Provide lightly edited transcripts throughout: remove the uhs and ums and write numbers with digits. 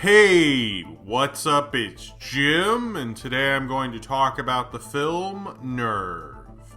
Hey, what's up? It's Jim, and today I'm going to talk about the film Nerve.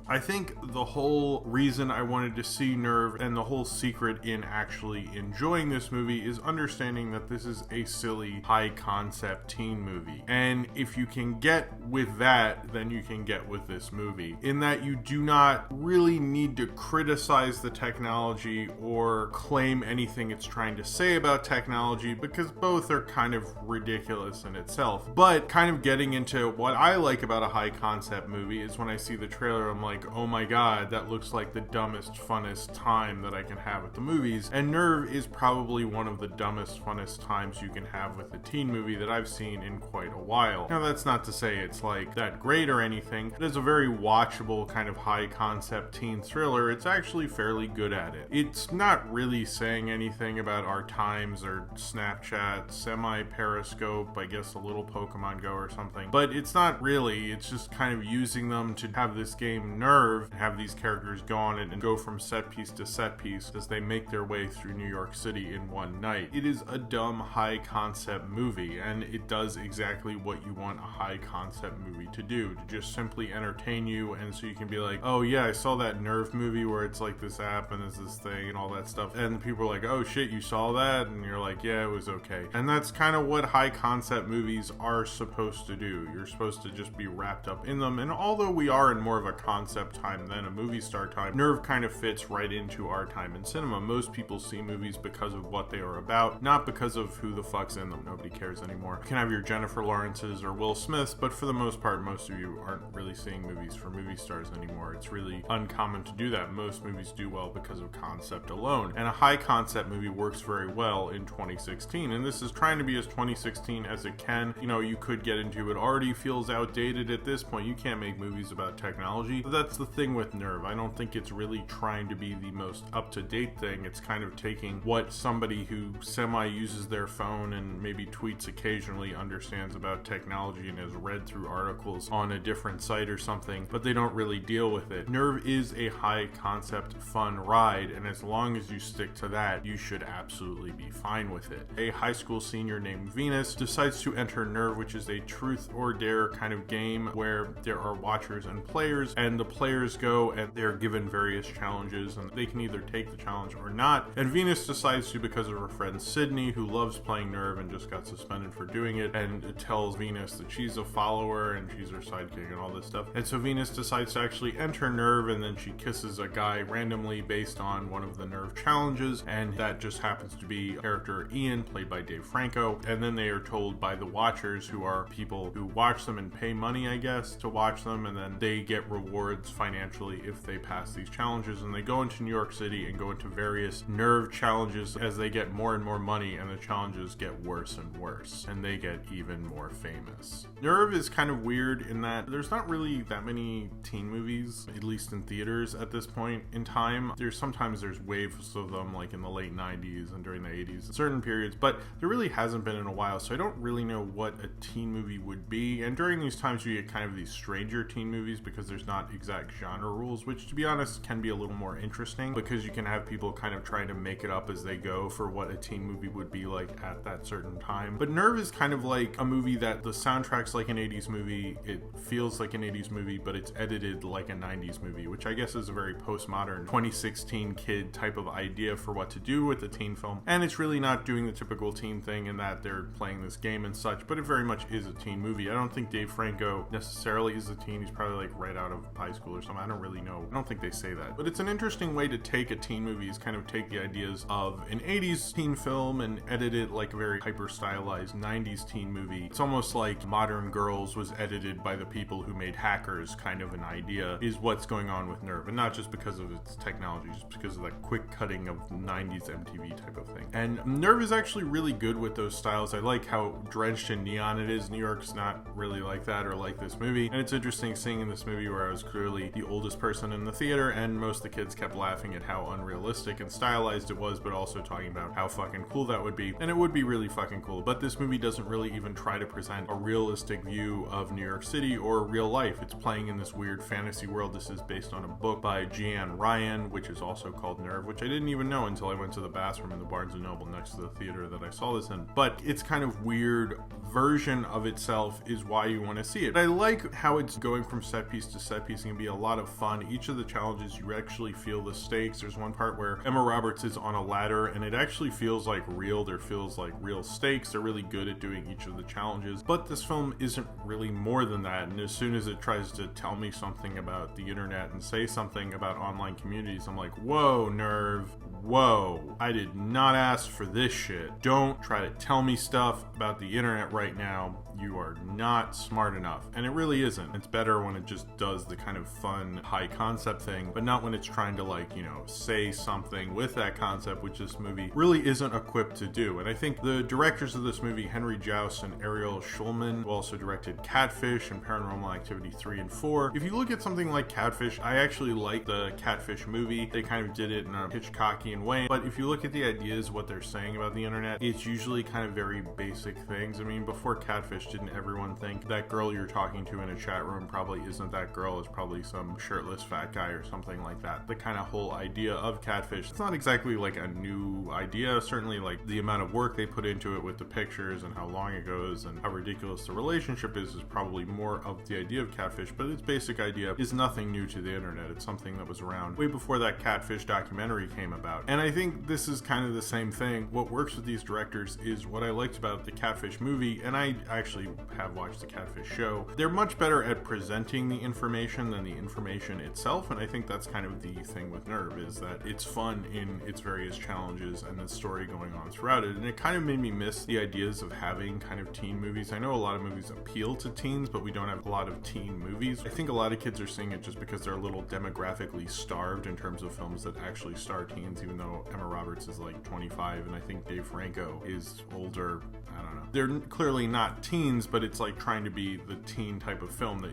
I think the whole reason I wanted to see Nerve and the whole secret in actually enjoying this movie is understanding that this is a silly, high-concept teen movie. And if you can get with that, then you can get with this movie. In that you do not really need to criticize the technology or claim anything it's trying to say about technology, because both are kind of ridiculous in itself. But kind of getting into what I like about a high-concept movie is when I see the trailer, I'm like, oh my god, that looks like the dumbest, funnest time that I can have at the movies. And Nerve is probably one of the dumbest, funnest times you can have with a teen movie that I've seen in quite a while. Now, that's not to say it's like that great or anything. It is a very watchable kind of high-concept teen thriller. It's actually fairly good at it. It's not really saying anything about our times or Snapchat, semi-Periscope, I guess a little Pokemon Go or something. But it's not really. It's just kind of using them to have this game Nerve, and have these characters go on it and go from set piece to set piece as they make their way through New York City in one night. It is a dumb high concept movie, and it does exactly what you want a high concept movie to do, to just simply entertain you, and so you can be like, oh yeah, I saw that Nerve movie where it's like this app and there's this thing and all that stuff, and people are like, oh shit, you saw that? And you're like, yeah, it was okay. And that's kind of what high concept movies are supposed to do. You're supposed to just be wrapped up in them, and although we are in more of a concept time than a movie star time, Nerve kind of fits right into our time in cinema. Most people see movies because of what they are about, not because of who the fuck's in them. Nobody cares anymore. You can have your Jennifer Lawrences or Will Smiths, but for the most part, most of you aren't really seeing movies for movie stars anymore. It's really uncommon to do that. Most movies do well because of concept alone, and a high concept movie works very well in 2016, and this is trying to be as 2016 as it can. You know, you could get into it already feels outdated at this point. You can't make movies about technology. That's the thing with Nerve. I don't think it's really trying to be the most up-to-date thing. It's kind of taking what somebody who semi-uses their phone and maybe tweets occasionally understands about technology and has read through articles on a different site or something, but they don't really deal with it. Nerve is a high-concept, fun ride, and as long as you stick to that, you should absolutely be fine with it. A high school senior named Venus decides to enter Nerve, which is a truth or dare kind of game where there are watchers and players, and the players go and they're given various challenges, and they can either take the challenge or not. And Venus decides to because of her friend Sydney, who loves playing Nerve and just got suspended for doing it, and it tells Venus that she's a follower and she's her sidekick and all this stuff. And so Venus decides to actually enter Nerve, and then she kisses a guy randomly based on one of the Nerve challenges, and that just happens to be character Ian, played by Dave Franco. And then they are told by the watchers, who are people who watch them and pay money, I guess, to watch them, and then they get rewards financially if they pass these challenges, and they go into New York City and go into various Nerve challenges as they get more and more money, and the challenges get worse and worse, and they get even more famous. Nerve is kind of weird in that there's not really that many teen movies, at least in theaters at this point in time. Sometimes there's waves of them, like in the late 90s and during the 80s, certain periods, but there really hasn't been in a while, so I don't really know what a teen movie would be. And during these times you get kind of these stranger teen movies because there's not exact genre rules, which to be honest can be a little more interesting, because you can have people kind of trying to make it up as they go for what a teen movie would be like at that certain time. But Nerve is kind of like a movie that the soundtrack's like an 80s movie, it feels like an 80s movie, but it's edited like a 90s movie, which I guess is a very postmodern 2016 kid type of idea for what to do with a teen film. And it's really not doing the typical teen thing in that they're playing this game and such, but it very much is a teen movie. I don't think Dave Franco necessarily is a teen. He's probably like right out of high school or something. I don't really know. I don't think they say that. But it's an interesting way to take a teen movie, is kind of take the ideas of an 80s teen film and edit it like a very hyper stylized 90s teen movie. It's almost like Modern Girls was edited by the people who made Hackers, kind of an idea, is what's going on with Nerve. And not just because of its technology, just because of that quick cutting of 90s MTV type of thing. And Nerve is actually really good with those styles. I like how drenched in neon it is. New York's not really like that or like this movie. And it's interesting seeing in this movie where I was clearly the oldest person in the theater, and most of the kids kept laughing at how unrealistic and stylized it was, but also talking about how fucking cool that would be. And it would be really fucking cool. But this movie doesn't really even try to present a realistic view of New York City or real life. It's playing in this weird fantasy world. This is based on a book by Jeanne Ryan, which is also called Nerve, which I didn't even know until I went to the bathroom in the Barnes & Noble next to the theater that I saw this in. But it's kind of weird version of itself is why you want to see it. I like how it's going from set piece to set piece and can be a lot of fun. Each of the challenges, you actually feel the stakes. There's one part where Emma Roberts is on a ladder and it actually feels like real. There feels like real stakes. They're really good at doing each of the challenges. But this film isn't really more than that. And as soon as it tries to tell me something about the internet and say something about online communities, I'm like, whoa, Nerve. Whoa, I did not ask for this shit. Don't try to tell me stuff about the internet right now. You are not smart enough. And it really isn't. It's better when it just does the kind of fun, high concept thing, but not when it's trying to, like, you know, say something with that concept, which this movie really isn't equipped to do. And I think the directors of this movie, Henry Jowse and Ariel Schulman, who also directed Catfish and Paranormal Activity 3 and 4. If you look at something like Catfish, I actually like the Catfish movie. They kind of did it in a Hitchcockian way, but if you look at the ideas, what they're saying about the internet, it's usually kind of very basic things. I mean, before Catfish, didn't everyone think that girl you're talking to in a chat room probably isn't that girl, it's probably some shirtless fat guy or something like that? The kind of whole idea of Catfish, it's not exactly like a new idea. Certainly, like, the amount of work they put into it with the pictures and how long it goes and how ridiculous the relationship is probably more of the idea of Catfish, but its basic idea is nothing new to the internet. It's something that was around way before that Catfish documentary came about. And I think this is kind of the same thing. What works with these directors is what I liked about the Catfish movie, and I actually have watched the Catfish show. They're much better at presenting the information than the information itself, and I think that's kind of the thing with Nerve, is that it's fun in its various challenges and the story going on throughout it. And it kind of made me miss the ideas of having kind of teen movies. I know a lot of movies appeal to teens, but we don't have a lot of teen movies. I think a lot of kids are seeing it just because they're a little demographically starved in terms of films that actually star teens, even though Emma Roberts is like 25 and I think Dave Franco is older. I don't know. They're clearly not teens, but it's like trying to be the teen type of film that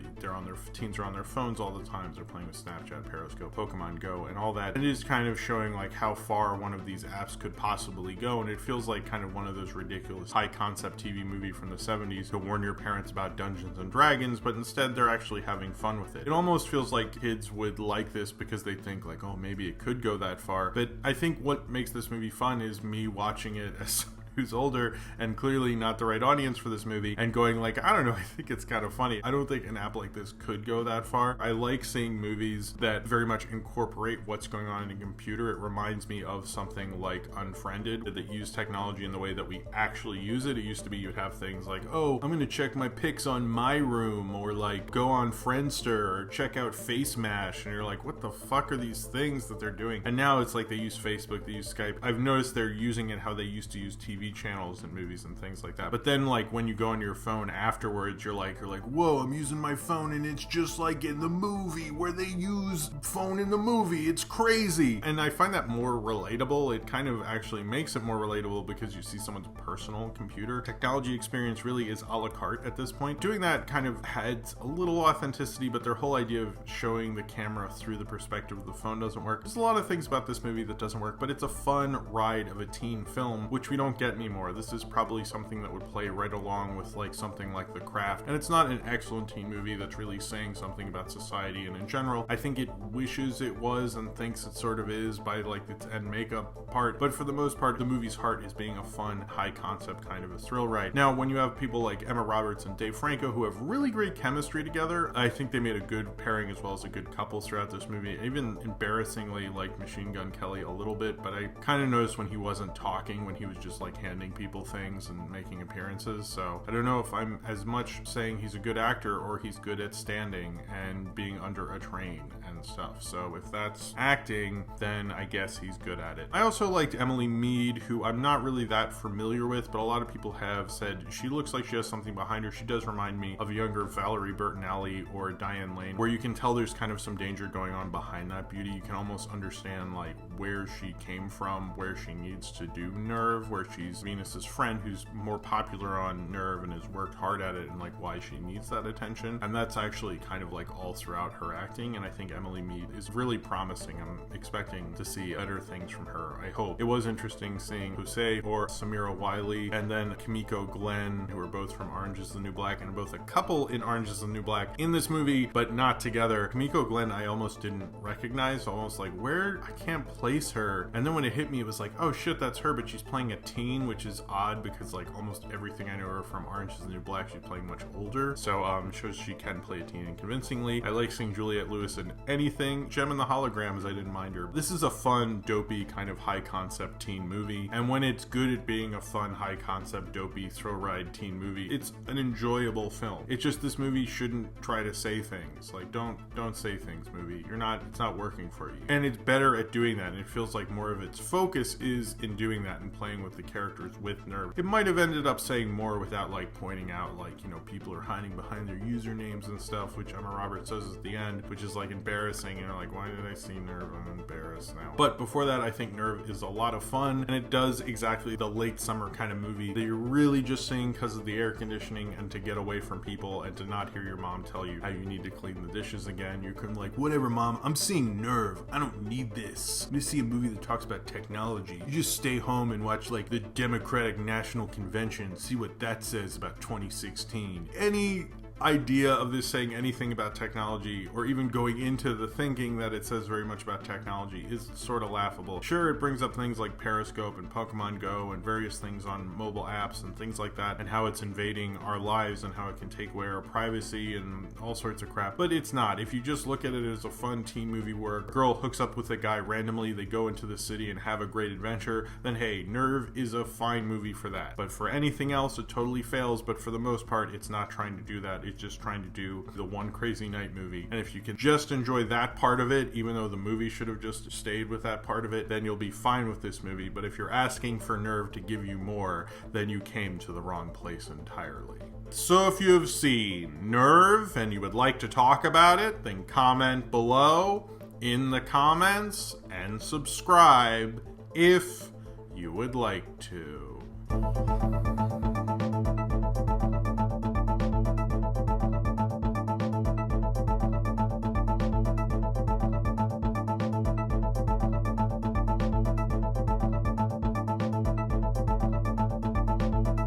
teens are on their phones all the time. They're playing with Snapchat, Periscope, Pokemon Go, and all that. It is kind of showing like how far one of these apps could possibly go, and it feels like kind of one of those ridiculous high concept TV movie from the 70s to warn your parents about Dungeons and Dragons, but instead they're actually having fun with it. It almost feels like kids would like this because they think like, oh, maybe it could go that far. But I think what makes this movie fun is me watching it as who's older and clearly not the right audience for this movie and going like, I don't know, I think it's kind of funny. I don't think an app like this could go that far. I like seeing movies that very much incorporate what's going on in a computer. It reminds me of something like Unfriended that use technology in the way that we actually use it. It used to be you'd have things like, oh, I'm gonna check my pics on My Room, or like go on Friendster, or check out Face Mash, and you're like, what the fuck are these things that they're doing? And now it's like they use Facebook, they use Skype. I've noticed they're using it how they used to use TV channels and movies and things like that. But then like when you go on your phone afterwards, you're like, whoa, I'm using my phone and it's just like in the movie where they use phone in the movie. It's crazy. And I find that more relatable. It kind of actually makes it more relatable because you see someone's personal computer. Technology experience really is a la carte at this point. Doing that kind of adds a little authenticity, but their whole idea of showing the camera through the perspective of the phone doesn't work. There's a lot of things about this movie that doesn't work, but it's a fun ride of a teen film, which we don't get anymore. This is probably something that would play right along with like something like The Craft, and it's not an excellent teen movie that's really saying something about society. And in general, I think it wishes it was and thinks it sort of is by like its end makeup part, but for the most part, the movie's heart is being a fun, high concept kind of a thrill ride. Now, when you have people like Emma Roberts and Dave Franco who have really great chemistry together, I think they made a good pairing as well as a good couple throughout this movie. I even embarrassingly like Machine Gun Kelly a little bit, but I kind of noticed when he wasn't talking, when he was just like handing people things and making appearances. So I don't know if I'm as much saying he's a good actor or he's good at standing and being under a train and and stuff. So if that's acting, then I guess he's good at it. I also liked Emily Mead, who I'm not really that familiar with, but a lot of people have said she looks like she has something behind her. She does remind me of a younger Valerie Bertinelli or Diane Lane, where you can tell there's kind of some danger going on behind that beauty. You can almost understand like where she came from, where she needs to do Nerve, where she's Venus's friend who's more popular on Nerve and has worked hard at it, and like why she needs that attention. And that's actually kind of like all throughout her acting, and I think Emily Mead is really promising. I'm expecting to see better things from her, I hope. It was interesting seeing Jose or Samira Wiley and then Kimiko Glenn, who are both from Orange is the New Black and both a couple in Orange is the New Black in this movie, but not together. Kimiko Glenn I almost didn't recognize, almost like, where? I can't place her. And then when it hit me, it was like, oh shit, that's her, but she's playing a teen, which is odd because like almost everything I know her from Orange is the New Black, she's playing much older. So shows she can play a teen and convincingly. I like seeing Juliette Lewis in anything. Gem and the Holograms, I didn't mind her. This is a fun, dopey, kind of high concept teen movie. And when it's good at being a fun, high concept, dopey, throw ride teen movie, it's an enjoyable film. It's just this movie shouldn't try to say things. Like, don't say things, movie. It's not working for you. And it's better at doing that. And it feels like more of its focus is in doing that and playing with the characters with Nerve. It might have ended up saying more without like pointing out like, you know, people are hiding behind their usernames and stuff, which Emma Roberts says at the end, which is like embarrassing. And you're like, why did I see Nerve? I'm embarrassed now. But before that, I think Nerve is a lot of fun, and it does exactly the late summer kind of movie that you're really just seeing because of the air conditioning and to get away from people and to not hear your mom tell you how you need to clean the dishes again. You can like, whatever mom, I'm seeing Nerve. I don't need this. I'm gonna see a movie that talks about technology. You just stay home and watch like the Democratic National Convention, see what that says about 2016. Any idea of this saying anything about technology, or even going into the thinking that it says very much about technology, is sort of laughable. Sure, it brings up things like Periscope and Pokemon Go and various things on mobile apps and things like that, and how it's invading our lives and how it can take away our privacy and all sorts of crap. But it's not. If you just look at it as a fun teen movie where a girl hooks up with a guy randomly, they go into the city and have a great adventure, then hey, Nerve is a fine movie for that. But for anything else, it totally fails. But for the most part, it's not trying to do that. It's just trying to do the one crazy night movie. And if you can just enjoy that part of it, even though the movie should have just stayed with that part of it, then you'll be fine with this movie. But if you're asking for Nerve to give you more, then you came to the wrong place entirely. So if you have seen Nerve and you would like to talk about it, then comment below in the comments and subscribe if you would like to.